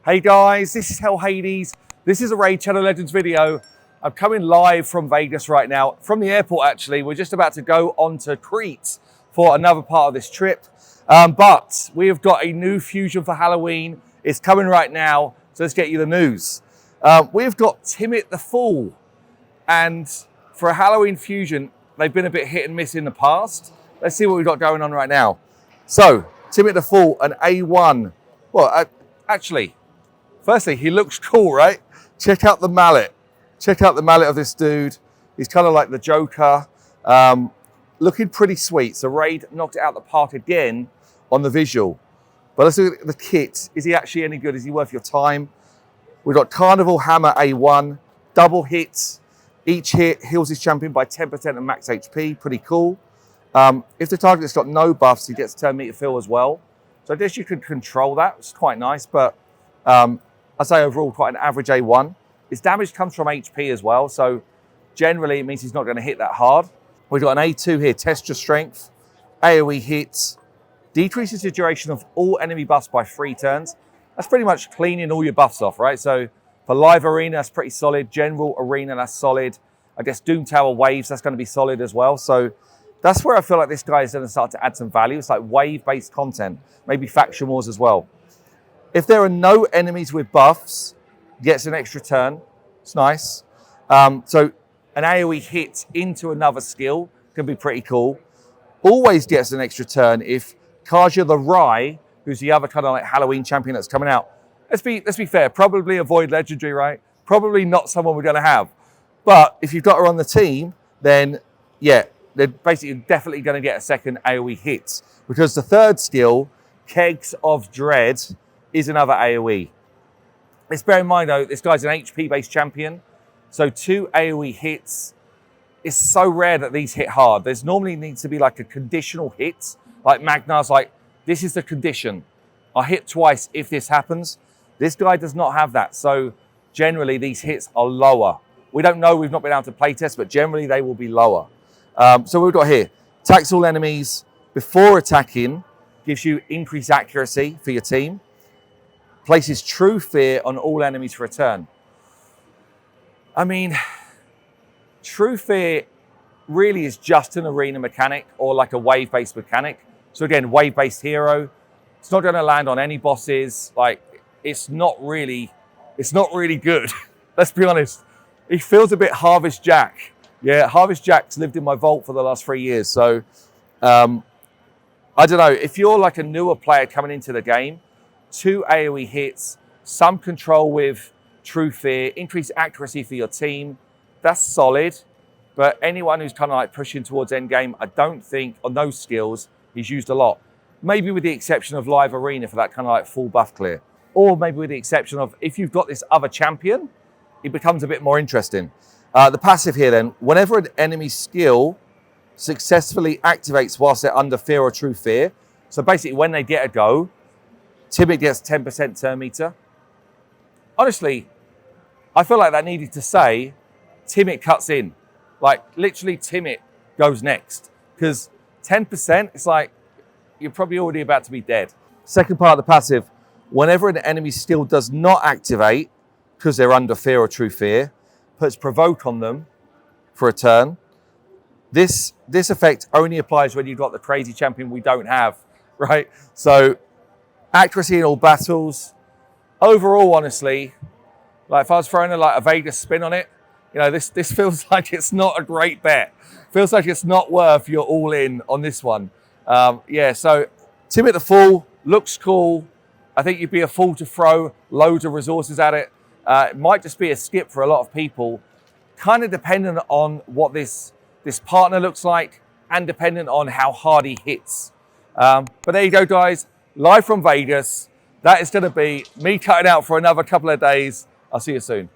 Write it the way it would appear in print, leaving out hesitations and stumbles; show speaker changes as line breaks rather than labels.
Hey guys, this is Hell Hades. This is a Raid Channel Legends video. I'm coming live from Vegas right now, from the airport actually. We're just about to go on to Crete for another part of this trip. But we have got a new fusion for Halloween. It's coming right now, so let's get you the news. We've got TIMIT the Fool. And for a Halloween fusion, they've been a bit hit and miss in the past. Let's see what we've got going on right now. So, TIMIT the Fool, an A1. Well, actually, firstly, he looks cool, right? Check out the mallet. Check out the mallet of this dude. He's kind of like the Joker. Looking pretty sweet. So Raid knocked it out the park again on the visual. But let's look at the kit. Is he actually any good? Is he worth your time? We've got Carnival Hammer A1, double hits. Each hit heals his champion by 10% of max HP. Pretty cool. If the target's got no buffs, he gets turn meter fill as well. So I guess you could control that. It's quite nice, but I'd say overall quite an average A1. His damage comes from HP as well, so generally it means he's not going to hit that hard. We've got an A2 here, test your strength, AoE hits, decreases the duration of all enemy buffs by 3 turns. That's pretty much cleaning all your buffs off, right? So for live arena, that's pretty solid. General arena, that's solid. I guess Doom Tower waves, that's going to be solid as well. So that's where I feel like this guy is going to start to add some value. It's like wave-based content, maybe faction wars as well. If there are no enemies with buffs, gets an extra turn. It's nice. So an AoE hit into another skill can be pretty cool. Always gets an extra turn if Kaja the Rye, who's the other kind of like Halloween champion that's coming out. Let's be fair, probably avoid legendary, right? Probably not someone we're going to have. But if you've got her on the team, then yeah, they're basically definitely going to get a second AoE hit. Because the third skill, Kegs of Dread, is another AoE. Let's bear in mind though, this guy's an HP-based champion. So 2 AoE hits. It's so rare that these hit hard. There's normally needs to be like a conditional hit. Like Magnar's like, this is the condition. I hit twice if this happens. This guy does not have that. So generally these hits are lower. We don't know, we've not been able to play test, but generally they will be lower. So we've got here, attacks all enemies before attacking, gives you increased accuracy for your team. Places true fear on all enemies for a turn. I mean, true fear really is just an arena mechanic or like a wave-based mechanic. So again, wave-based hero. It's not going to land on any bosses. Like, it's not really good. Let's be honest. He feels a bit Harvest Jack. Yeah, Harvest Jack's lived in my vault for the last 3 years. So, I don't know. If you're like a newer player coming into the game, 2 AoE hits, some control with True Fear, increased accuracy for your team. That's solid. But anyone who's kind of like pushing towards endgame, I don't think, on those skills, he's used a lot. Maybe with the exception of live arena for that kind of like full buff clear. Or maybe with the exception of if you've got this other champion, it becomes a bit more interesting. The passive here then, whenever an enemy skill successfully activates whilst they're under fear or true fear, so basically when they get a go, TIMIT gets 10% turn meter. Honestly, I feel like that needed to say TIMIT cuts in. Like literally TIMIT goes next. Because 10%, it's like you're probably already about to be dead. Second part of the passive, whenever an enemy skill does not activate because they're under fear or true fear, puts provoke on them for a turn. This effect only applies when you've got the crazy champion we don't have, right? So accuracy in all battles. Overall, honestly, like if I was throwing a Vegas spin on it, you know, this feels like it's not a great bet. Feels like it's not worth your all in on this one. Yeah, so TIMIT the Fool looks cool. I think you'd be a fool to throw loads of resources at it. It might just be a skip for a lot of people, kind of dependent on what this partner looks like and dependent on how hard he hits. But there you go, guys. Live from Vegas. That is going to be me cutting out for another couple of days. I'll see you soon.